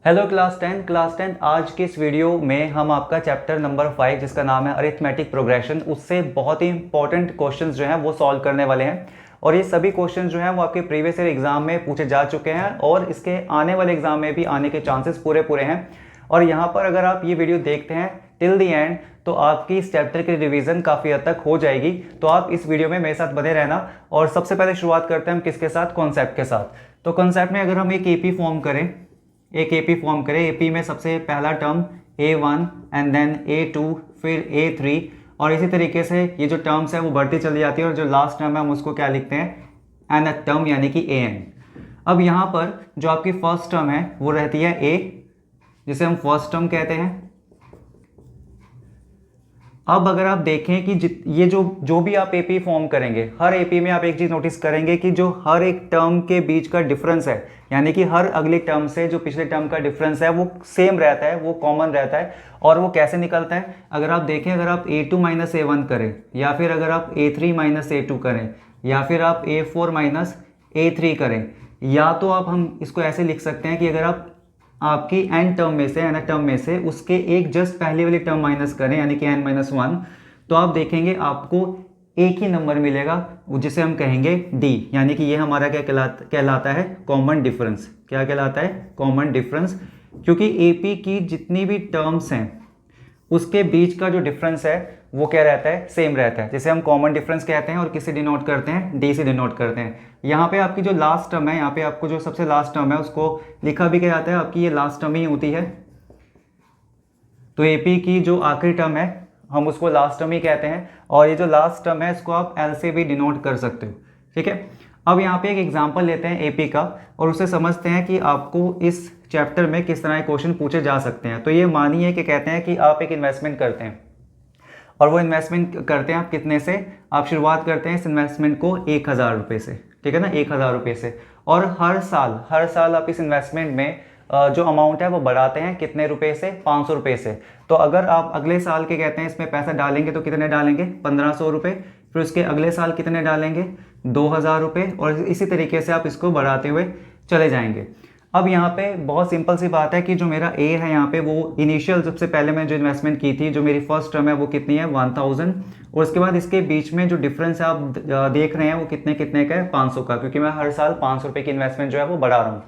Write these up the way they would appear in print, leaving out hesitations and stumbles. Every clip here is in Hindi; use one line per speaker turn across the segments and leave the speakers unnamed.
हेलो क्लास 10 आज के इस वीडियो में हम आपका चैप्टर नंबर 5 जिसका नाम है अरिथमेटिक प्रोग्रेशन उससे बहुत ही इंपॉर्टेंट क्वेश्चंस जो हैं वो सॉल्व करने वाले हैं। और ये सभी क्वेश्चंस जो हैं वो आपके प्रीवियस ईयर एग्जाम में पूछे जा चुके हैं और इसके आने वाले एग्जाम में भी आने के चांसेस पूरे पूरे हैं। और यहाँ पर अगर आप ये वीडियो देखते हैं टिल द एंड तो आपकी इस चैप्टर की रिवीजन काफ़ी हद तक हो जाएगी। तो आप इस वीडियो में मेरे साथ बने रहना। और सबसे पहले शुरुआत करते हैं हम किसके साथ, कॉन्सेप्ट के साथ। तो कॉन्सेप्ट में अगर हम एक एपी फॉर्म करें, एपी में सबसे पहला term A1 and then A2 फिर A3 और इसी तरीके से ये जो टर्म्स है वो बढ़ती चली जाती है और जो लास्ट टर्म है हम उसको क्या लिखते हैं, nth टर्म यानी कि AN। अब यहाँ पर जो आपकी फर्स्ट टर्म है वो रहती है A, जिसे हम फर्स्ट टर्म कहते हैं। अब अगर आप देखें कि ये जो भी आप एपी फॉर्म करेंगे, हर एपी में आप एक चीज़ नोटिस करेंगे कि जो हर एक टर्म के बीच का डिफरेंस है, यानी कि हर अगले टर्म से जो पिछले टर्म का डिफरेंस है वो सेम रहता है, वो कॉमन रहता है। और वो कैसे निकलता है, अगर आप देखें, अगर आप A2 माइनस A1 करें या फिर अगर आप A3 माइनस A2 करें या फिर आप A4 माइनस A3 करें, या तो हम इसको ऐसे लिख सकते हैं कि अगर आप आपकी n टर्म में से उसके एक जस्ट पहले वाली टर्म माइनस करें यानी कि n-1, तो आप देखेंगे आपको एक ही नंबर मिलेगा जिसे हम कहेंगे d, यानी कि ये हमारा क्या कहलाता है, कॉमन डिफरेंस। क्या कहलाता है, कॉमन डिफरेंस। क्योंकि AP की जितनी भी टर्म्स हैं उसके बीच का जो डिफरेंस है वो क्या रहता है, सेम रहता है, जिसे हम कॉमन डिफरेंस कहते हैं और किससे डिनोट करते हैं, डी से डिनोट करते हैं। यहाँ पे आपकी जो लास्ट टर्म है, यहाँ पे आपको जो सबसे लास्ट टर्म है उसको लिखा भी क्या जाता है, आपकी ये लास्ट टर्म ही होती है। तो एपी की जो आखिरी टर्म है हम उसको लास्ट टर्म ही कहते हैं और ये जो लास्ट टर्म है इसको आप एल से भी डिनोट कर सकते हो। ठीक है, अब यहाँ पे एक एग्जाम्पल लेते हैं एपी का और उसे समझते हैं कि आपको इस चैप्टर में किस तरह के क्वेश्चन पूछे जा सकते हैं। तो ये मानिए कि कहते हैं कि आप एक इन्वेस्टमेंट करते हैं और वो इन्वेस्टमेंट करते हैं आप कितने से, आप शुरुआत करते हैं इस इन्वेस्टमेंट को 1000 रुपये से, ठीक है ना, 1000 रुपये से। और हर साल आप इस इन्वेस्टमेंट में जो अमाउंट है वो बढ़ाते हैं कितने रुपए से, 500 रुपये से। तो अगर आप अगले साल के कहते हैं इसमें पैसा डालेंगे तो कितने डालेंगे, 1500 रुपये। फिर उसके अगले साल कितने डालेंगे, 2000 रुपये। और इसी तरीके से आप इसको बढ़ाते हुए चले जाएंगे। अब यहाँ पे बहुत सिंपल सी बात है कि जो मेरा ए है यहाँ पे वो इनिशियल सबसे पहले मैंने जो इन्वेस्टमेंट की थी, जो मेरी फर्स्ट टर्म है वो कितनी है, 1000। और उसके बाद इसके बीच में जो डिफरेंस है आप देख रहे हैं वो कितने का है, 500 का, क्योंकि मैं हर साल 500 रुपये की इन्वेस्टमेंट जो है वो बढ़ा रहा हूँ।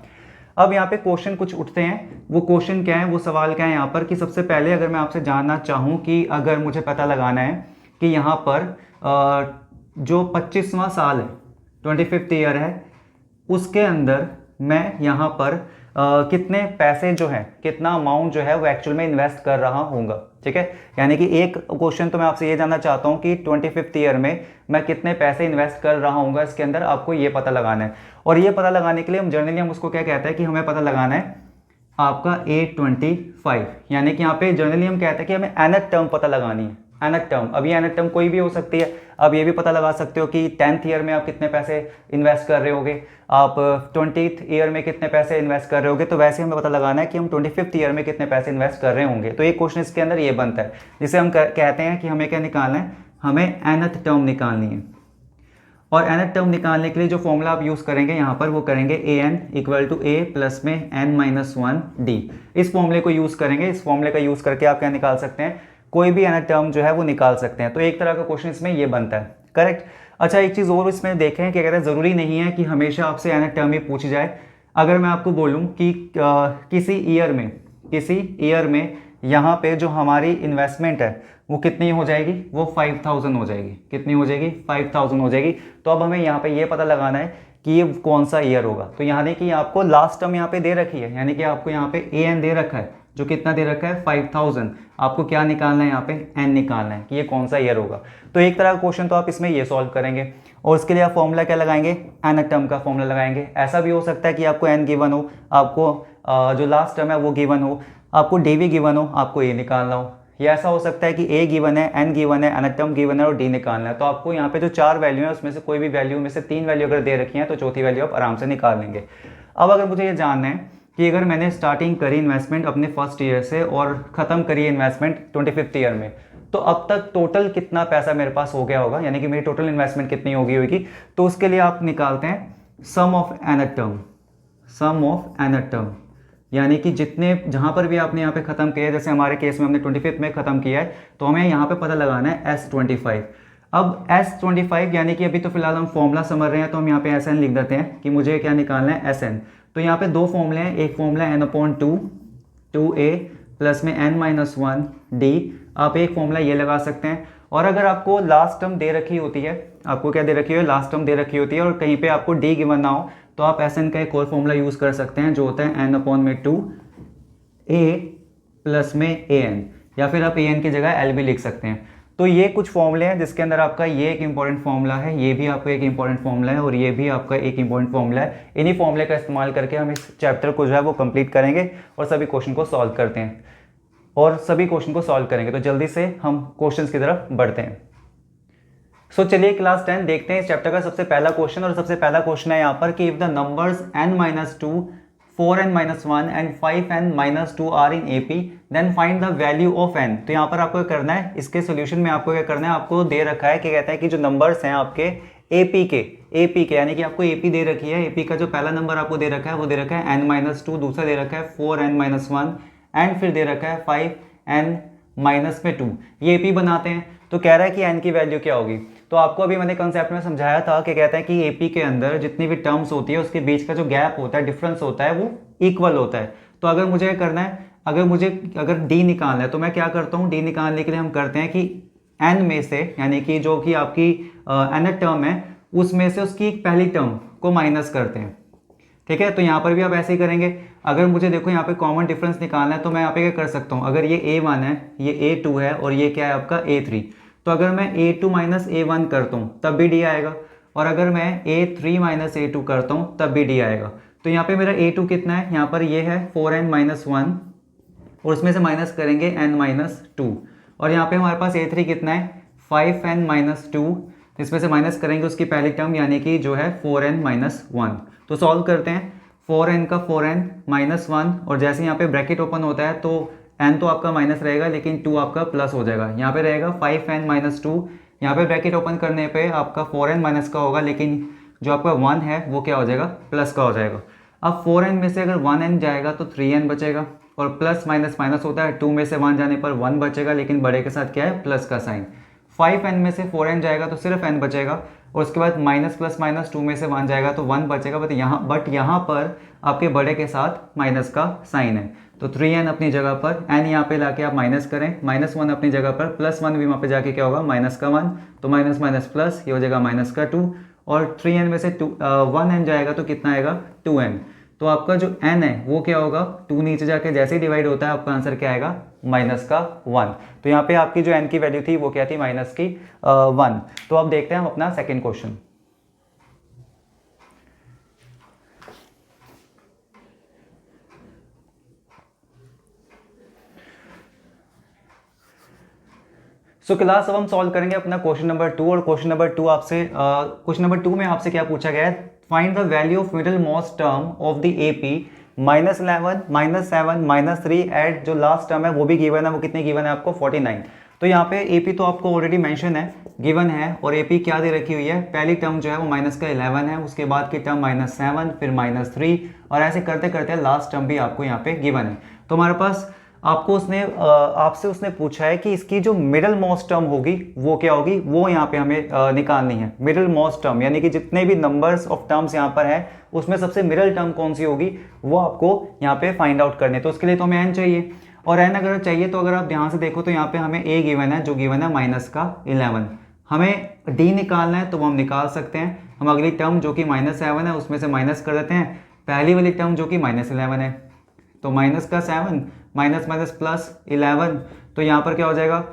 अब यहाँ पे क्वेश्चन कुछ उठते हैं, वो क्वेश्चन क्या है, वो सवाल क्या है यहाँ पर, कि सबसे पहले अगर मैं आपसे जानना चाहूँ कि अगर मुझे पता लगाना है कि यहाँ पर जो 25वां साल है, 25th ईयर है, उसके अंदर मैं यहाँ पर कितने पैसे जो है, कितना अमाउंट जो है वो एक्चुअल में इन्वेस्ट कर रहा हूँगा। ठीक है, यानी कि एक क्वेश्चन तो मैं आपसे ये जानना चाहता हूँ कि 25th ईयर में मैं कितने पैसे इन्वेस्ट कर रहा हूँगा, इसके अंदर आपको ये पता लगाना है। और ये पता लगाने के लिए हम उसको क्या कहते हैं कि हमें पता लगाना है आपका A25, यानी कि यहाँ पे जनरली हम कहते हैं कि हमें nth टर्म पता लगानी है, nth टर्म। अब ये nth टर्म कोई भी हो सकती है। अब ये भी पता लगा सकते हो कि 10th ईयर में आप कितने पैसे इन्वेस्ट कर रहे होगे, आप 20th ईयर में कितने पैसे इन्वेस्ट कर रहे होगे। तो वैसे हमें पता लगाना है कि हम 25th ईयर में कितने पैसे इन्वेस्ट कर रहे होंगे। तो एक क्वेश्चन इसके अंदर ये बनता है, जिसे हम कहते हैं कि हमें क्या निकालना है, हमें nth टर्म निकालनी है। और nth टर्म निकालने के लिए जो फॉर्मूला आप यूज़ करेंगे यहाँ पर वो करेंगे an equal to a plus में n-1d। इस फॉर्मूले को यूज़ करेंगे। इस फॉर्मूले का यूज़ करके आप क्या निकाल सकते हैं, कोई भी nth टर्म जो है वो निकाल सकते हैं। तो एक तरह का क्वेश्चन इसमें ये बनता है, करेक्ट। अच्छा, एक चीज़ और इसमें देखें कि अगर ज़रूरी नहीं है कि हमेशा आपसे nth टर्म ही पूछी जाए। अगर मैं आपको बोलूँ कि किसी ईयर में यहाँ पे जो हमारी इन्वेस्टमेंट है वो कितनी हो जाएगी, वो 5000 हो जाएगी। कितनी हो जाएगी, 5000 हो जाएगी। तो अब हमें यहाँ पे ये पता लगाना है कि ये कौन सा ईयर होगा। तो यानी कि आपको लास्ट टर्म यहाँ पे दे रखी है, यानी कि आपको यहाँ पे AN दे रखा है, जो कितना दे रखा है, 5000। आपको क्या निकालना है, यहाँ पे N निकालना है कि ये कौन सा ईयर होगा। तो एक तरह का क्वेश्चन तो आप इसमें ये सॉल्व करेंगे और उसके लिए आप फॉर्मूला क्या लगाएंगे, nth टर्म का फॉर्मूला लगाएंगे। ऐसा भी हो सकता है कि आपको N गिवन हो, आपको जो लास्ट टर्म है वो गिवन हो, आपको D भी गिवन हो, आपको A निकालना हो। या ऐसा हो सकता है कि A गिवन है, N गिवन है, nth टर्म गिवन है और D निकालना है। तो आपको यहाँ पे जो 4 वैल्यू है उसमें से कोई भी वैल्यू में से 3 वैल्यू अगर दे रखी है तो चौथी वैल्यू आप आराम से निकाल लेंगे। अब अगर मुझे ये जानना है कि अगर मैंने स्टार्टिंग करी इन्वेस्टमेंट अपने फर्स्ट ईयर से और ख़त्म करी इन्वेस्टमेंट 25th ईयर में, तो अब तक टोटल कितना पैसा मेरे पास हो गया होगा, यानी कि मेरी टोटल इन्वेस्टमेंट कितनी होगी। तो उसके लिए आप निकालते हैं सम ऑफ nth टर्म। यानी कि जितने जहाँ पर भी आपने यहाँ पे ख़त्म किया है, जैसे हमारे केस में हमने 25th में ख़त्म किया है, तो हमें यहाँ पे पता लगाना है S25। अब S25 यानी कि अभी तो फिलहाल हम फॉर्मूला समझ रहे हैं, तो हम यहाँ पे SN लिख देते हैं कि मुझे क्या निकालना है, SN। तो यहाँ पे दो फॉर्मूले हैं, एक फॉर्मूला N/2 2a प्लस में n-1d। आप एक फॉर्मूला ये लगा सकते हैं, और अगर आपको लास्ट टर्म दे रखी होती है, आपको क्या दे रखी है, लास्ट टर्म दे रखी होती है, और कहीं पे आपको d गिवन ना हो, तो आप SN का एक और फॉर्मूला यूज़ कर सकते हैं जो होता है n/2 a प्लस में an, या फिर आप an की जगह l भी लिख सकते हैं। तो ये कुछ फॉर्मूले हैं जिसके अंदर आपका ये एक इंपॉर्टेंट फॉर्मूला है, ये भी आपका एक इंपॉर्टेंट फॉर्मूला है, और ये भी आपका एक इंपॉर्टेंट फॉर्मूला है। इन्हीं फॉर्मूले का इस्तेमाल करके हम इस चैप्टर को जो है वो कंप्लीट करेंगे और सभी क्वेश्चन को सॉल्व करते हैं, और सभी क्वेश्चन को सॉल्व करेंगे। तो जल्दी से हम क्वेश्चंस की तरफ बढ़ते हैं। सो चलिए क्लास 10 देखते हैं इस चैप्टर का सबसे पहला क्वेश्चन, और सबसे पहला क्वेश्चन है यहाँ पर कि if the numbers n-2 4n-1 and 5n-2 are in AP then find the value of n। तो यहाँ पर आपको क्या करना है, इसके सोल्यूशन में आपको क्या करना है, आपको दे रखा है कि कहता है कि जो नंबर्स हैं आपके AP के यानी कि आपको AP दे रखी है, AP का जो पहला नंबर आपको दे रखा है वो दे रखा है n-2, दूसरा दे रखा है 4n-1 एंड फिर दे रखा है 5n-2। ये AP बनाते हैं। तो कह रहा है कि n की वैल्यू क्या होगी। तो आपको अभी मैंने कंसेप्ट में समझाया था कि कहता है कि AP के अंदर जितनी भी टर्म्स होती है उसके बीच का जो गैप होता है, डिफरेंस होता है, वो इक्वल होता है। तो अगर मुझे करना है, अगर D निकालना है, तो मैं क्या करता हूँ, D निकालने के लिए हम करते हैं कि n में से, यानी कि जो कि आपकी nth टर्म है उसमें से उसकी एक पहली टर्म को माइनस करते हैं। ठीक है, तो यहाँ पर भी आप ऐसे ही करेंगे। अगर मुझे देखो यहाँ पे कॉमन डिफरेंस निकालना है, तो मैं यहाँ पे क्या कर सकता हूँ, अगर ये A1 है, ये A2 है, और ये क्या है आपका A3, तो अगर मैं A2 माइनस A1 करता हूँ तब भी D आएगा, और अगर मैं A3 माइनस A2 करता हूँ तब भी D आएगा। तो यहाँ पे मेरा A2 कितना है, यहाँ पर ये है 4n-1, और उसमें से माइनस करेंगे n-2, और यहाँ पे हमारे पास A3 कितना है 5n-2, इसमें से माइनस करेंगे उसकी पहली टर्म यानी कि जो है 4n-1। तो सॉल्व करते हैं, 4n का 4n-1, और जैसे यहाँ पे ब्रैकेट ओपन होता है तो n तो आपका माइनस रहेगा लेकिन 2 आपका प्लस हो जाएगा। यहाँ पे रहेगा 5n-2, यहाँ पे ब्रैकेट ओपन करने पे आपका 4n माइनस का होगा, लेकिन जो आपका 1 है वो क्या हो जाएगा, प्लस का हो जाएगा। अब 4n में से अगर 1n जाएगा तो 3n बचेगा, और प्लस माइनस माइनस होता है, 2 में से 1 जाने पर 1 बचेगा, लेकिन बड़े के साथ क्या है, प्लस का साइन। 5n में से 4n जाएगा तो सिर्फ n बचेगा, और उसके बाद माइनस प्लस माइनस 2 में से 1 जाएगा तो 1 बचेगा, बट यहाँ पर आपके बड़े के साथ माइनस का साइन है। तो 3n अपनी जगह पर, n यहाँ पे लाके आप माइनस करें, -1 अपनी जगह पर, +1 भी वहाँ पे जाके क्या होगा, माइनस का 1, तो माइनस माइनस प्लस, ये हो जाएगा माइनस का 2, और 3n में से 1n जाएगा तो कितना आएगा, 2n। तो आपका जो n है वो क्या होगा, 2 नीचे जाके जैसे ही डिवाइड होता है आपका आंसर क्या आएगा, माइनस का 1। तो यहाँ पे आपकी जो n की वैल्यू थी वो क्या थी, माइनस की 1। तो अब देखते हैं हम अपना सेकेंड क्वेश्चन। सो क्लास अब हम सॉल्व करेंगे अपना क्वेश्चन नंबर 2, और क्वेश्चन नंबर 2 आपसे क्वेश्चन नंबर 2 में आपसे क्या पूछा गया है, find the value of middle most term of the AP -11 -7 -3 एट जो लास्ट टर्म है वो भी गिवन है, वो कितने गिवन है आपको, 49। तो यहाँ पे AP तो आपको ऑलरेडी मेंशन है, गिवन है, और AP क्या दे रखी हुई है, पहली टर्म जो है वो माइनस का 11 है, उसके बाद की टर्म -7, फिर -3, और ऐसे करते करते लास्ट टर्म भी आपको यहाँ पे गिवन है। तो हमारे पास आपसे उसने पूछा है कि इसकी जो मिडिल मोस्ट टर्म होगी वो क्या होगी, वो यहाँ पे हमें निकालनी है। मिडिल मोस्ट टर्म यानी कि जितने भी नंबर्स ऑफ टर्म्स यहाँ पर है उसमें सबसे मिडिल टर्म कौन सी होगी वो आपको यहाँ पे फाइंड आउट करने। तो उसके लिए तो हमें n चाहिए, और n अगर चाहिए तो अगर आप ध्यान से देखो तो यहाँ पे हमें a गिवन है, जो गिवन है माइनस का 11। हमें d निकालना है तो वो हम निकाल सकते हैं। हम अगली टर्म जो कि -7 है उसमें से माइनस कर देते हैं, पहली वाली टर्म जो कि -11 है, तो माइनस का 7 माइनस माइनस प्लस 11, तो यहाँ पर क्या हो जाएगा,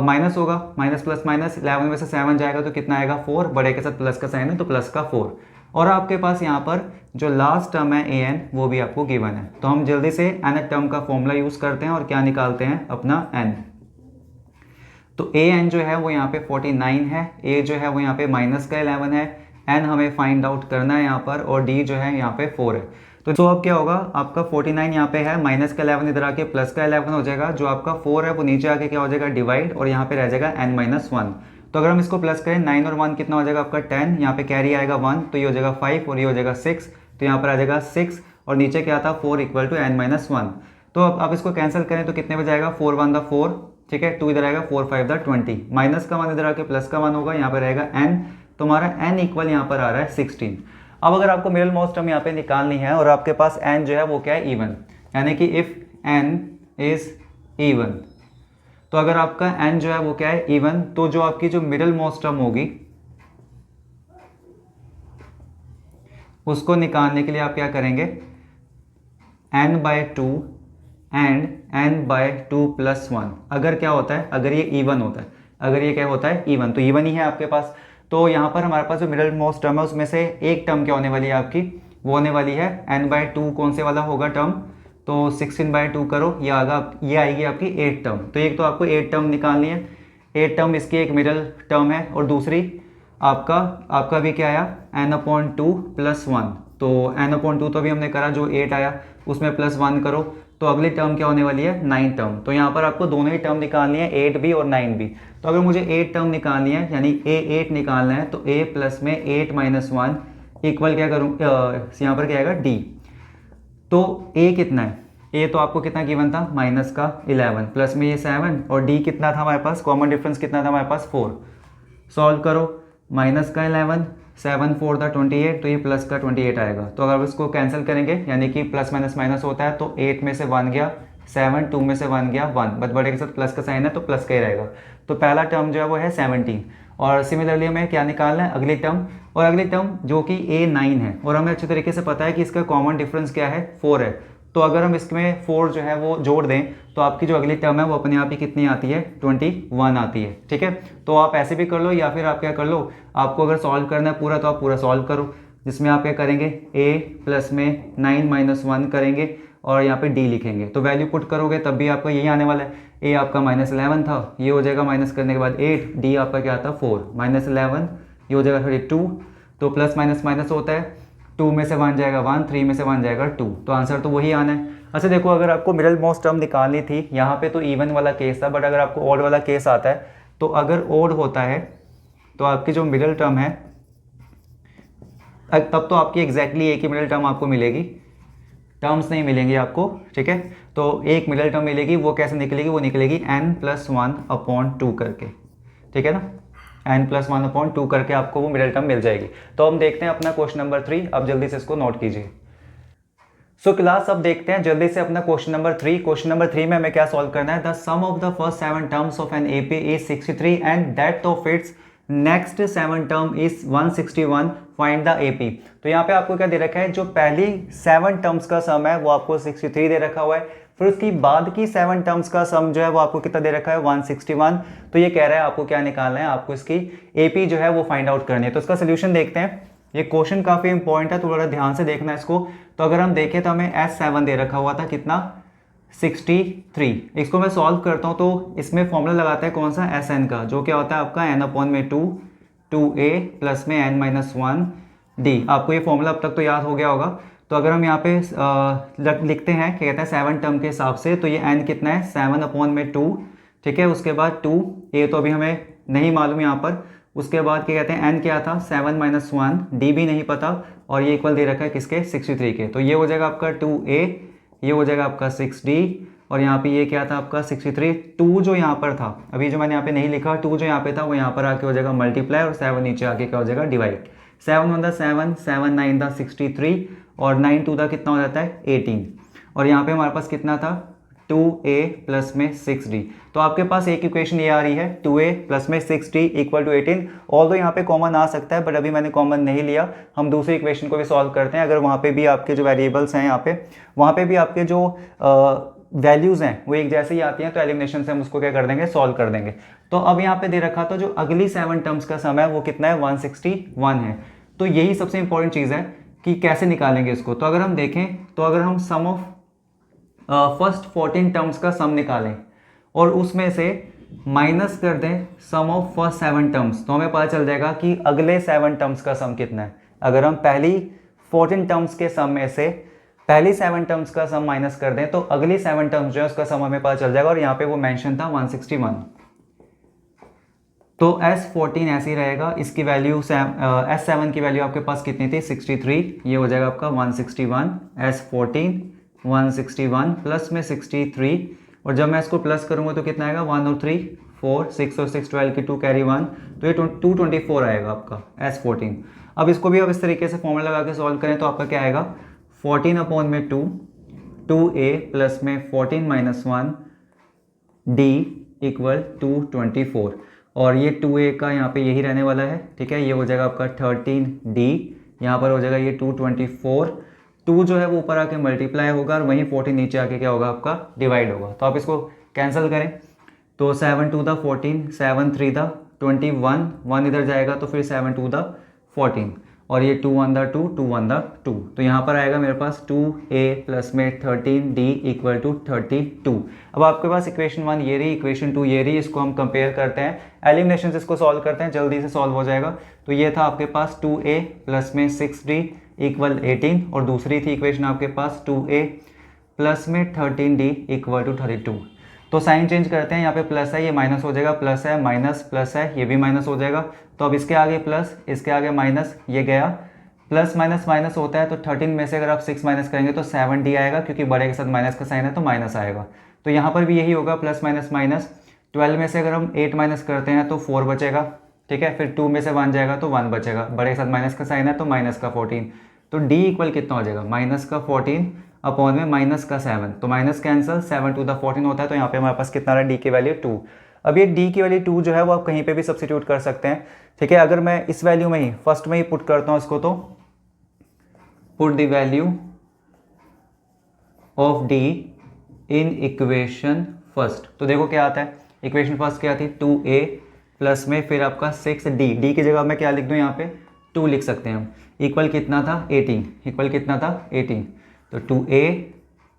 माइनस होगा, माइनस प्लस माइनस, 11 में से 7 जाएगा तो कितना आएगा, 4, बड़े के साथ प्लस का साइन है तो प्लस का 4, और आपके पास यहाँ पर जो लास्ट टर्म है an वो भी आपको गिवन है। तो हम जल्दी से nth टर्म का फॉर्मूला यूज़ करते हैं और क्या निकालते हैं अपना n। तो an जो है वो यहाँ पे 49 है, a जो है वो यहाँ पे माइनस का 11 है, n हमें फाइंड आउट करना है यहाँ पर, और d जो है यहाँ पे 4 है। तो अब क्या होगा, आपका 49 यहाँ पे है, माइनस का 11 इधर आके प्लस का 11 हो जाएगा, जो आपका 4 है वो नीचे आके क्या हो जाएगा, डिवाइड, और यहाँ पे रह जाएगा n-1। तो अगर हम इसको प्लस करें 9 और 1 कितना हो जाएगा आपका 10, यहाँ पे कैरी आएगा 1, तो ये हो जाएगा 5 और ये हो जाएगा 6, तो यहाँ पर आ जाएगा 6, और नीचे क्या था 4 इक्वल टू n माइनस 1। तो अब आप इसको कैंसिल करें तो कितने बच जाएगा 4 1 द 4, ठीक है, 2 इधर आएगा 4 5 द 20, माइनस का मान इधर आके प्लस का मान होगा, यहाँ पर रहेगा n, तो हमारा n इक्वल यहाँ पर आ रहा है 16। अब अगर आपको मिडिल मोस्ट टर्म यहाँ पे निकालनी है और आपके पास n जो है वो क्या है इवन, यानी कि इफ n इज इवन, तो अगर आपका n जो है वो क्या है इवन, तो जो आपकी जो मिडिल मोस्ट टर्म होगी उसको निकालने के लिए आप क्या करेंगे n by 2 and n by 2 plus 1। अगर क्या होता है, अगर ये इवन होता है, अगर ये क्या होता है इवन, तो इवन ही है आपके पास। तो यहाँ पर हमारे पास जो मिडिल मोस्ट टर्म है उसमें से एक टर्म क्या होने वाली है आपकी, वो होने वाली है n बाय 2, कौन से वाला होगा टर्म, तो 16 बाय 2 करो, ये आएगी आपकी 8 टर्म। तो एक तो आपको 8 टर्म निकालनी है, 8 टर्म इसकी एक मिडिल टर्म है, और दूसरी आपका भी क्या आया n/2 प्लस 1। तो n/2 तो अभी हमने करा, जो 8 आया उसमें प्लस 1 करो, तो अगली टर्म क्या होने वाली है 9 टर्म। तो यहाँ पर आपको दोनों ही टर्म निकालनी है, 8 भी और 9 भी। तो अगर मुझे 8 टर्म निकालनी है यानी a 8 निकालना है, तो a प्लस में 8 माइनस 1 इक्वल क्या करूँ, यहाँ पर क्या आएगा d। तो a कितना है, a तो आपको कितना गिवन था माइनस का 11, प्लस में ये 7, और d कितना था हमारे पास, कॉमन डिफरेंस कितना था हमारे पास 4। सॉल्व करो, माइनस का 11, 7 4 द 28, तो ये प्लस का 28 आएगा। तो अगर इसको कैंसिल करेंगे यानी कि प्लस माइनस माइनस होता है, तो 8 में से 1 गया 7, 2 में से 1 गया 1, बट बड़े के साथ प्लस का साइन है तो प्लस का ही रहेगा। तो पहला टर्म जो है वो है 17, और सिमिलरली हमें क्या निकालना है अगली टर्म, और अगली टर्म जो कि a9 है, और हमें अच्छे तरीके से पता है कि इसका कॉमन डिफरेंस क्या है 4 है। तो अगर हम इसमें 4 जो है वो जोड़ दें तो आपकी जो अगली टर्म है वो अपने आप ही कितनी आती है 21 आती है, ठीक है। तो आप ऐसे भी कर लो, या फिर आप क्या कर लो, आपको अगर सॉल्व करना है पूरा तो आप पूरा सॉल्व करो, जिसमें आप क्या करेंगे a प्लस में 9 माइनस 1 करेंगे और यहाँ पे d लिखेंगे, तो वैल्यू पुट करोगे तब भी आपका यही आने वाला है। a आपका माइनस 11 था, ये हो जाएगा माइनस करने के बाद 8, d आपका क्या था 4, माइनस 11 ये हो जाएगा 32, तो प्लस माइनस माइनस होता है, 2 में से 1 जाएगा 1, 3 में से 1 जाएगा 2, तो आंसर तो वही आना है। अच्छा देखो, अगर आपको मिडिल मोस्ट टर्म निकालनी थी, यहाँ पे तो इवन वाला केस था, बट अगर आपको ऑड वाला केस आता है, तो अगर ऑड होता है तो आपकी जो मिडिल टर्म है तब तो आपकी एग्जैक्टली एक ही मिडिल टर्म आपको मिलेगी, टर्म्स नहीं मिलेंगी आपको, ठीक है। तो एक मिडिल टर्म मिलेगी, वो कैसे निकलेगी, वो निकलेगी n+1/2 करके, ठीक है ना, n+1/2 करके आपको वो मिडिल टर्म मिल जाएगी। तो हम देखते हैं अपना क्वेश्चन नंबर 3, अब जल्दी से इसको नोट कीजिए। सो क्लास अब देखते हैं जल्दी से अपना क्वेश्चन नंबर 3। क्वेश्चन नंबर 3 में हमें क्या सॉल्व करना है, the sum of the first 7 terms of an AP is 63 and that of its next 7 term is 161, find the AP. तो यहाँ पे आपको क्या दे रखा है, जो पहली 7 टर्म्स का सम है वो आपको 63 दे रखा हुआ है, फिर उसकी बाद की 7 टर्म्स का सम जो है वो आपको कितना दे रखा है 161। तो ये कह रहा है आपको क्या निकालना है, आपको इसकी एपी जो है वो फाइंड आउट करनी है। तो इसका सोल्यूशन देखते हैं। ये क्वेश्चन काफी इंपॉर्टेंट है, थोड़ा ध्यान से देखना है इसको। तो अगर हम देखें तो हमें S7 दे रखा हुआ था कितना 63। इसको मैं सॉल्व करता हूं तो इसमें फॉर्मूला लगाता है कौन सा Sn का, जो क्या होता है आपका n/2 2a प्लस में n-1d। आपको ये फॉर्मूला अब तक तो याद हो गया होगा। तो अगर हम यहाँ पे लिखते हैं क्या कहते हैं 7 टर्म के हिसाब से, तो ये n कितना है 7/2, ठीक है। उसके बाद 2a तो अभी हमें नहीं मालूम यहाँ पर। उसके बाद क्या कहते हैं n क्या था 7 - 1, d भी नहीं पता, और ये इक्वल दे रखा है किसके 63 के। तो ये हो जाएगा आपका 2a, ये हो जाएगा आपका 6d, और यहाँ पे ये क्या था आपका 63। 2 जो यहाँ पर था, अभी जो मैंने यहाँ पे नहीं लिखा, 2 जो यहाँ पे था वो यहाँ पर आके हो जाएगा मल्टीप्लाई, और 7 नीचे आके क्या हो जाएगा डिवाइड। 7 1 7, 7 9 63, और 9 2 कितना हो जाता है 18। और यहाँ पे हमारे पास कितना था 2a प्लस में 6d। तो आपके पास एक इक्वेशन ये आ रही है 2a प्लस में 6d इक्वल टू 18। ऑल्दो यहाँ पे कॉमन आ सकता है, बट अभी मैंने कॉमन नहीं लिया। हम दूसरी इक्वेशन को भी सॉल्व करते हैं। अगर वहाँ पे भी आपके जो वेरिएबल्स हैं यहाँ पे, वहाँ पे भी आपके जो वैल्यूज़ हैं वो एक जैसे ही आती हैं, तो एलिमिनेशन से हम उसको क्या कर देंगे सॉल्व कर देंगे। तो अब यहाँ पे दे रखा था जो अगली 7 टर्म्स का सम है वो कितना है 161 है। तो यही सबसे इंपॉर्टेंट चीज़ है कि कैसे निकालेंगे इसको। तो अगर हम देखें, तो अगर हम सम ऑफ फर्स्ट 14 टर्म्स का सम निकालें और उसमें से माइनस कर दें सम ऑफ फर्स्ट 7 टर्म्स, तो हमें पता चल जाएगा कि अगले 7 टर्म्स का सम कितना है। अगर हम पहली 14 टर्म्स के सम में से पहली 7 टर्म्स का सम माइनस कर दें, तो अगली 7 टर्म्स जो है उसका सम हमें पता चल जाएगा, और यहाँ पे वो मेंशन था 161। तो S14 ऐसे ही रहेगा, इसकी वैल्यू S7 की वैल्यू आपके पास कितनी थी 63, ये हो जाएगा आपका 161, S14 161 प्लस में 63, और जब मैं इसको प्लस करूँगा तो कितना आएगा 1 और 3 4 6 और 6 12 की 2 कैरी 1, तो ये 224 आएगा आपका S14। अब इसको भी आप इस तरीके से फॉर्मूला लगा के सॉल्व करें तो आपका क्या आएगा 14 अपॉन में 2 2a प्लस में 14 माइनस 1 d इक्वल 224, और ये 2a का यहाँ पे यही रहने वाला है, ठीक है। ये हो जाएगा आपका 13d, यहाँ पर हो जाएगा ये 224, 2 जो है वो ऊपर आके मल्टीप्लाई होगा और वहीं 14 नीचे आके क्या होगा आपका डिवाइड होगा। तो आप इसको कैंसिल करें तो 7 2 द 14, 7 3 द 21, 1 इधर जाएगा तो फिर 7 2 द 14, और ये 2 1 द 2 2 1 द 2, तो यहाँ पर आएगा मेरे पास 2a प्लस में 13d इक्वल टू 32। अब आपके पास इक्वेशन 1 ये रही, इक्वेशन 2 ये रही, इसको हम कंपेयर करते हैं, एलिमिनेशन से इसको सॉल्व करते हैं, जल्दी से सॉल्व हो जाएगा। तो ये था आपके पास 2a प्लस में 6d इक्वल 18, और दूसरी थी इक्वेशन आपके पास 2a प्लस में 13d इक्वल टू 32। तो साइन चेंज करते हैं, यहाँ पे प्लस है ये माइनस हो जाएगा, प्लस है माइनस, प्लस है ये भी माइनस हो जाएगा, तो अब इसके आगे प्लस इसके आगे माइनस, ये गया, प्लस माइनस माइनस होता है, तो 13 में से अगर आप 6 माइनस करेंगे तो 7d आएगा, क्योंकि बड़े के साथ माइनस का साइन है तो माइनस आएगा। तो यहाँ पर भी यही होगा प्लस माइनस माइनस, 12 में से अगर हम 8 माइनस करते हैं तो 4 बचेगा, ठीक है। फिर 2 में से 1 जाएगा तो 1 बचेगा, बड़े के साथ माइनस का साइन है तो माइनस का 14, तो d इक्वल कितना हो जाएगा माइनस का 14 अपॉन में माइनस का 7, तो माइनस कैंसिल, 7 टू द 14 होता है, तो यहाँ पे हमारे पास कितना रहा d की वैल्यू 2। अब ये d की वैल्यू 2 जो है वो आप कहीं पे भी सब्स्टिट्यूट कर सकते हैं, ठीक है। अगर मैं इस वैल्यू में ही फर्स्ट में ही पुट करता हूँ इसको, तो put the value of d in equation first, तो देखो क्या आता है, इक्वेशन फर्स्ट क्या थी 2a प्लस में फिर आपका 6d की जगह मैं क्या लिख दूँ यहाँ पे 2 लिख सकते हैं हम, इक्वल कितना था 18, इक्वल कितना था 18, तो 2a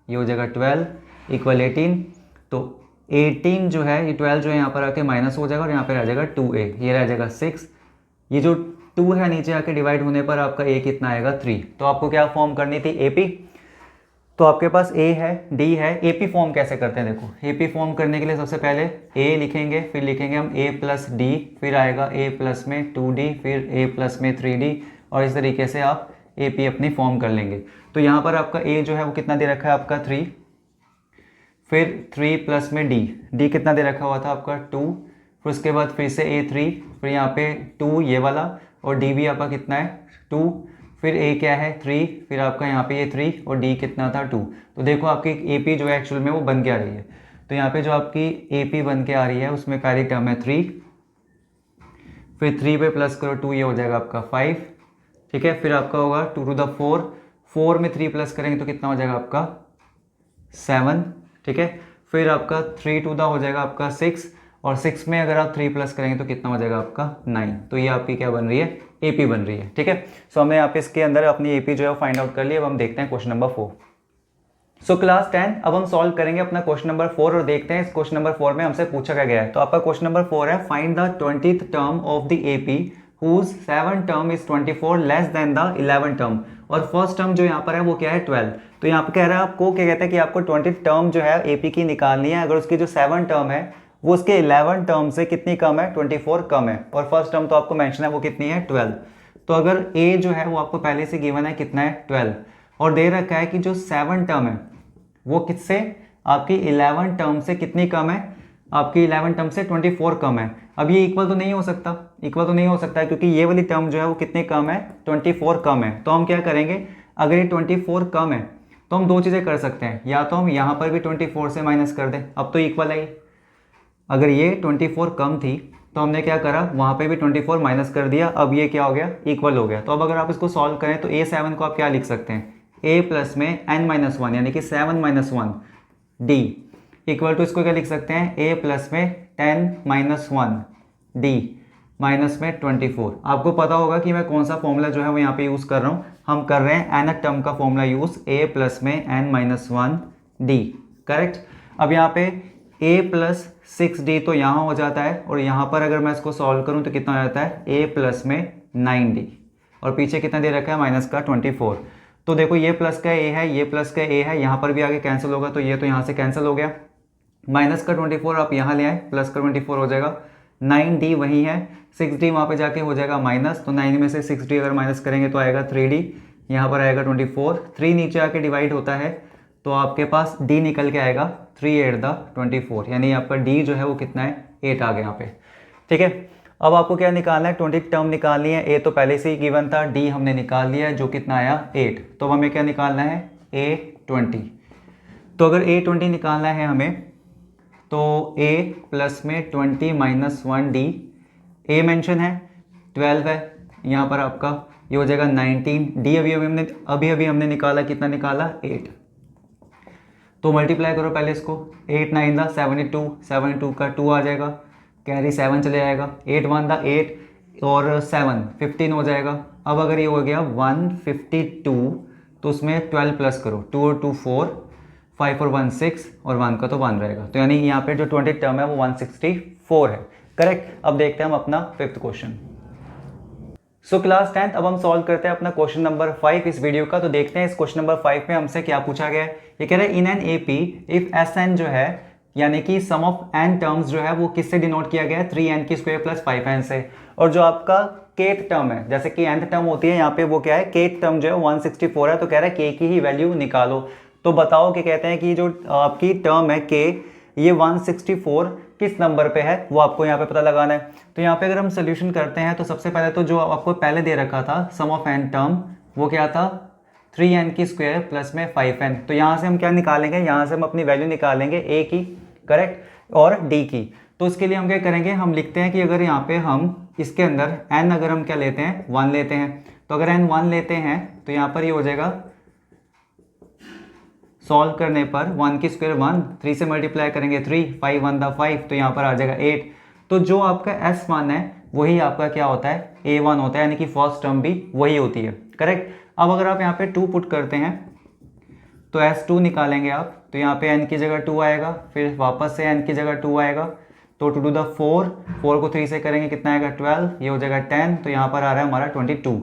ये हो जाएगा 12 इक्वल 18, तो 18 जो है ये 12 जो है यहाँ पर आके माइनस हो जाएगा और यहाँ पे रह जाएगा 2a, ये रह जाएगा 6, ये जो 2 है नीचे आके डिवाइड होने पर आपका a कितना आएगा 3। तो आपको क्या फॉर्म करनी थी AP, तो आपके पास a है d है, AP फॉर्म कैसे करते हैं देखो, AP फॉर्म करने के लिए सबसे पहले a लिखेंगे, फिर लिखेंगे हम a प्लस d, फिर आएगा a प्लस में 2d, फिर a प्लस में 3d, और इस तरीके से आप AP अपनी फॉर्म कर लेंगे। तो यहाँ पर आपका a जो है वो कितना दे रखा है आपका 3, फिर 3 प्लस में d कितना दे रखा हुआ था आपका 2, फिर उसके बाद फिर से a3, फिर यहाँ पे 2 ये वाला, और d भी आपका कितना है 2, फिर a क्या है 3, फिर आपका यहाँ पे ये 3 और d कितना था 2। तो देखो आपकी AP जो है एक्चुअल में वो बन के आ रही है, तो यहाँ पे जो आपकी AP बन के आ रही है उसमें पहली टर्म है 3, फिर 3 पे प्लस करो 2, ये हो जाएगा आपका 5, ठीक है। फिर आपका होगा 2 टू द 4, 4 में 3 प्लस करेंगे तो कितना हो जाएगा आपका 7, ठीक है। फिर आपका 3 टू द हो जाएगा आपका 6, और 6 में अगर आप 3 प्लस करेंगे तो कितना हो जाएगा आपका 9, तो ये आपकी क्या बन रही है AP बन रही है, ठीक है। सो हमने यहाँ पे इसके अंदर अपनी AP जो है फाइंड आउट कर ली। अब हम देखते हैं क्वेश्चन नंबर 4। सो क्लास 10 अब हम सॉल्व करेंगे अपना क्वेश्चन नंबर 4 और देखते हैं इस क्वेश्चन नंबर 4 में हमसे पूछा क्या गया है। तो आपका क्वेश्चन नंबर 4 है, find the 20th term of the AP whose 7 term is 24 less than the 11 term, और फर्स्ट टर्म जो यहाँ पर है वो क्या है 12। तो यहाँ पे कह रहा है आपको, क्या कहता है कि आपको 20th टर्म जो है AP की निकालनी है, अगर उसकी जो 7 टर्म है वो उसके 11 टर्म से कितनी कम है 24 कम है, और फर्स्ट टर्म तो आपको मेंशन है वो कितनी है 12। तो अगर A जो है वो आपको पहले से गिवन है कितना है 12, और दे रखा है कि जो 7 टर्म है वो किससे आपकी 11 टर्म से कितनी कम है, आपकी 11 टर्म से 24 कम है। अब ये इक्वल तो नहीं हो सकता, इक्वल तो नहीं हो सकता है, क्योंकि ये वाली टर्म जो है वो कितनी कम है 24 कम है। तो हम क्या करेंगे, अगर ये 24 कम है तो हम दो चीज़ें कर सकते हैं, या तो हम यहाँ पर भी 24 से माइनस कर दें, अब तो इक्वल है। अगर ये 24 कम थी तो हमने क्या करा, वहाँ पे भी 24 माइनस कर दिया, अब ये क्या हो गया इक्वल हो गया। तो अब अगर आप इसको सॉल्व करें तो A7 को आप क्या लिख सकते हैं, A प्लस में n-1 यानी कि 7 - 1 D इक्वल टू इसको क्या लिख सकते हैं, A प्लस में 10 - 1 D माइनस में 24। आपको पता होगा कि मैं कौन सा फॉर्मूला जो है वो यहाँ पे यूज़ कर रहा हूँ, हम कर रहे हैं nth टर्म का फॉर्मूला यूज़, A प्लस में n-1 D, करेक्ट। अब यहाँ पे A प्लस 6D तो यहाँ हो जाता है, और यहाँ पर अगर मैं इसको सॉल्व करूँ तो कितना हो जाता है A प्लस में 9D, और पीछे कितना दे रखा है माइनस का 24। तो देखो ये प्लस का A है, ये प्लस का A है, यहाँ पर भी आगे कैंसिल होगा, तो ये तो यहाँ से कैंसिल हो गया, माइनस का 24 आप यहाँ ले आए, प्लस का 24 हो जाएगा, 9D वही है, 6D वहाँ पे जाके हो जाएगा माइनस, तो 9 में से 6D अगर माइनस करेंगे तो आएगा 3D, यहाँ पर आएगा 24, 3 नीचे आके डिवाइड होता है तो आपके पास D निकल के आएगा 3 8 24, यानी आपका D जो है वो कितना है 8 आ गया यहाँ पे। ठीक है, अब आपको क्या निकालना है, 20 टर्म निकालनी है। A तो पहले से ही गिवन था, D हमने निकाल लिया है जो कितना आया 8, तो हमें क्या निकालना है A20। तो अगर A20 निकालना है हमें तो A प्लस में 20 माइनस 1D, A मेंशन है 12 है, यहाँ पर आपका ये हो जाएगा 19, D अभी अभी हमने निकाला, कितना निकाला 8, तो मल्टीप्लाई करो पहले इसको, 8 9 72, 72 का 2 आ जाएगा, कैरी 7 चले जाएगा, 8 1 8 और 7 15 हो जाएगा। अब अगर ये हो गया 152 तो उसमें 12 प्लस करो, 2 और 2 4, 5 और 1 6 और 1 का तो 1 रहेगा, तो यानी यहाँ पे जो 20 टर्म है वो 164 है। करेक्ट। अब देखते हैं हम अपना 5th question. So class 10th, अब हम सॉल्व करते हैं अपना क्वेश्चन नंबर 5 इस वीडियो का। तो देखते हैं इस क्वेश्चन नंबर 5 में हमसे क्या पूछा गया है। ये कह रहा है in an AP if S n जो है यानी कि सम ऑफ एन टर्म्स जो है वो किससे डिनोट किया गया है 3n की स्क्वायर प्लस 5n से, और जो आपका kth टर्म है जैसे कि nth टर्म होती है यहाँ पे वो क्या है kth टर्म जो है 164 है, तो कह रहा है k की ही वैल्यू निकालो। तो बताओ कि कहते हैं कि जो आपकी टर्म है k ये 164 किस नंबर पे है वो आपको यहाँ पे पता लगाना है। तो यहाँ पे अगर हम सोल्यूशन करते हैं तो सबसे पहले तो जो आपको पहले दे रखा था सम ऑफ एन टर्म वो क्या था 3n की स्क्वायर प्लस में 5n, तो यहाँ से हम क्या निकालेंगे, यहाँ से हम अपनी वैल्यू निकालेंगे a की, करेक्ट, और d की। तो उसके लिए हम क्या करेंगे, हम लिखते हैं कि अगर यहाँ पे हम इसके अंदर n अगर हम क्या लेते हैं 1 लेते हैं, तो अगर n 1 लेते हैं तो यहाँ पर ये हो जाएगा सॉल्व करने पर 1 की स्क्वायर 1, 3 से मल्टीप्लाई करेंगे 3, 5 1 5, तो यहाँ पर आ जाएगा 8। तो जो आपका S1 है वही आपका क्या होता है A1 होता है, यानी कि फर्स्ट टर्म भी वही होती है, करेक्ट। अब अगर आप यहाँ पे 2 पुट करते हैं तो S2 निकालेंगे आप, तो यहाँ पे n की जगह 2 आएगा, फिर वापस से n की जगह 2 आएगा, तो 2 to the 4, 4 को 3 से करेंगे कितना आएगा 12, ये हो जाएगा 10, तो यहाँ पर आ रहा है हमारा 22।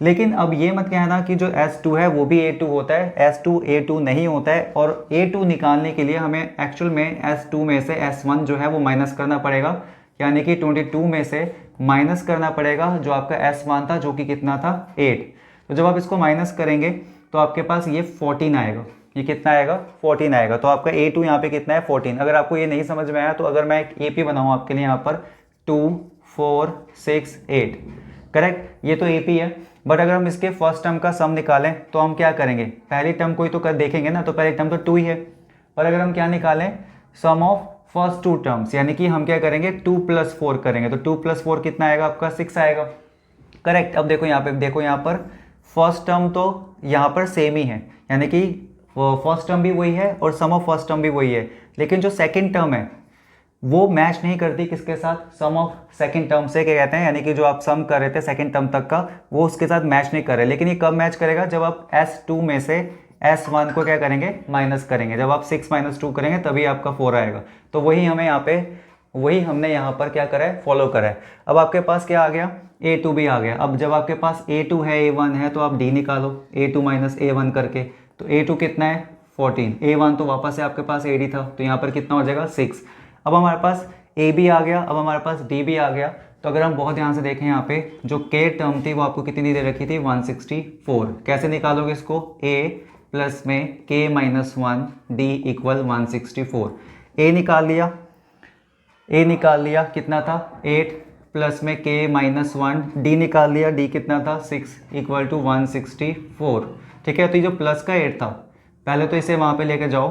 लेकिन अब ये मत कहना कि जो S2 है वो भी A2 होता है, S2 A2 नहीं होता है, और A2 निकालने के लिए हमें एक्चुअल में S2 में से S1 जो है वो माइनस करना पड़ेगा, यानी कि 22 में से माइनस करना पड़ेगा जो आपका S1 था जो कि कितना था 8। तो जब आप इसको माइनस करेंगे तो आपके पास ये 14 आएगा, ये कितना आएगा 14 आएगा, तो आपका A2 यहाँ पे कितना है 14। अगर आपको ये नहीं समझ में आया तो अगर मैं एक AP बनाऊँ आपके लिए यहाँ पर 2 4 6 8, करेक्ट, ये तो AP है। बट अगर हम इसके फर्स्ट टर्म का सम निकालें तो हम क्या करेंगे, पहली टर्म कोई तो कर देखेंगे ना, तो पहली टर्म तो 2 ही है, और अगर हम क्या निकालें सम ऑफ फर्स्ट 2 टर्म्स, यानी कि हम क्या करेंगे 2 + 4 करेंगे, तो 2 + 4 कितना आएगा आपका 6 आएगा, करेक्ट। अब देखो यहाँ पे, देखो यहाँ पर फर्स्ट टर्म तो यहाँ पर सेम ही है, यानी कि फर्स्ट टर्म भी वही है और सम ऑफ फर्स्ट टर्म भी वही है, लेकिन जो सेकंड टर्म है वो मैच नहीं करती किसके साथ, सम ऑफ सेकंड टर्म से, क्या कहते हैं, यानी कि जो आप सम कर रहे थे सेकंड टर्म तक का वो उसके साथ मैच नहीं कर रहे। लेकिन ये कब मैच करेगा, जब आप S2 में से S1 को क्या करेंगे माइनस करेंगे, जब आप 6 - 2 करेंगे तभी आपका 4 आएगा। तो वही हमें यहाँ पे, वही हमने यहाँ पर क्या करा है फॉलो करा है। अब आपके पास क्या आ गया A2 भी आ गया। अब जब आपके पास A2 है A1 है तो आप D निकालो, A2 - A1 करके, तो A2 कितना है 14, A1 तो वापस से आपके पास AD था, तो यहाँ पर कितना हो जाएगा 6। अब हमारे पास A भी आ गया, अब हमारे पास D भी आ गया। तो अगर हम बहुत ध्यान से देखें यहाँ पे जो K टर्म थी वो आपको कितनी दे रखी थी 164। कैसे निकालोगे इसको, A प्लस में K - 1 D = 164। A निकाल लिया, A निकाल लिया कितना था 8, प्लस में K - 1 D निकाल लिया, D कितना था 6 = 164। ठीक है, तो ये जो प्लस का 8 था पहले तो इसे वहाँ पे लेके जाओ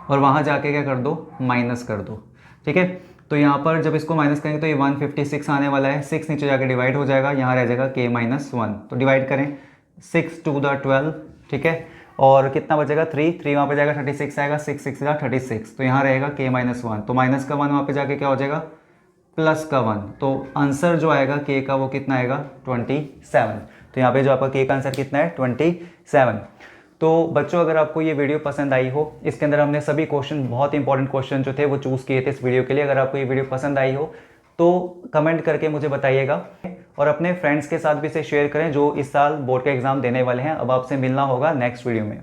और वहाँ जाके क्या कर दो माइनस कर दो। ठीक है, तो यहाँ पर जब इसको माइनस करेंगे तो ये 156 आने वाला है, 6 नीचे जाके डिवाइड हो जाएगा, यहाँ रह जाएगा K - 1, तो डिवाइड करें 6 to the 12, ठीक है, और कितना बचेगा 3 वहाँ पे जाएगा 36 आएगा, 6 6 36, तो यहाँ रहेगा K - 1, तो माइनस का 1 वहाँ पे जाके क्या हो जाएगा प्लस का 1, तो आंसर जो आएगा K का वो कितना आएगा 27। तो यहाँ पे जो आपका K का आंसर कितना है 27। तो बच्चों अगर आपको ये वीडियो पसंद आई हो, इसके अंदर हमने सभी क्वेश्चन, बहुत इंपॉर्टेंट क्वेश्चन जो थे वो चूज़ किए थे इस वीडियो के लिए। अगर आपको ये वीडियो पसंद आई हो तो कमेंट करके मुझे बताइएगा, और अपने फ्रेंड्स के साथ भी इसे शेयर करें जो इस साल बोर्ड का एग्ज़ाम देने वाले हैं। अब आपसे मिलना होगा नेक्स्ट वीडियो में।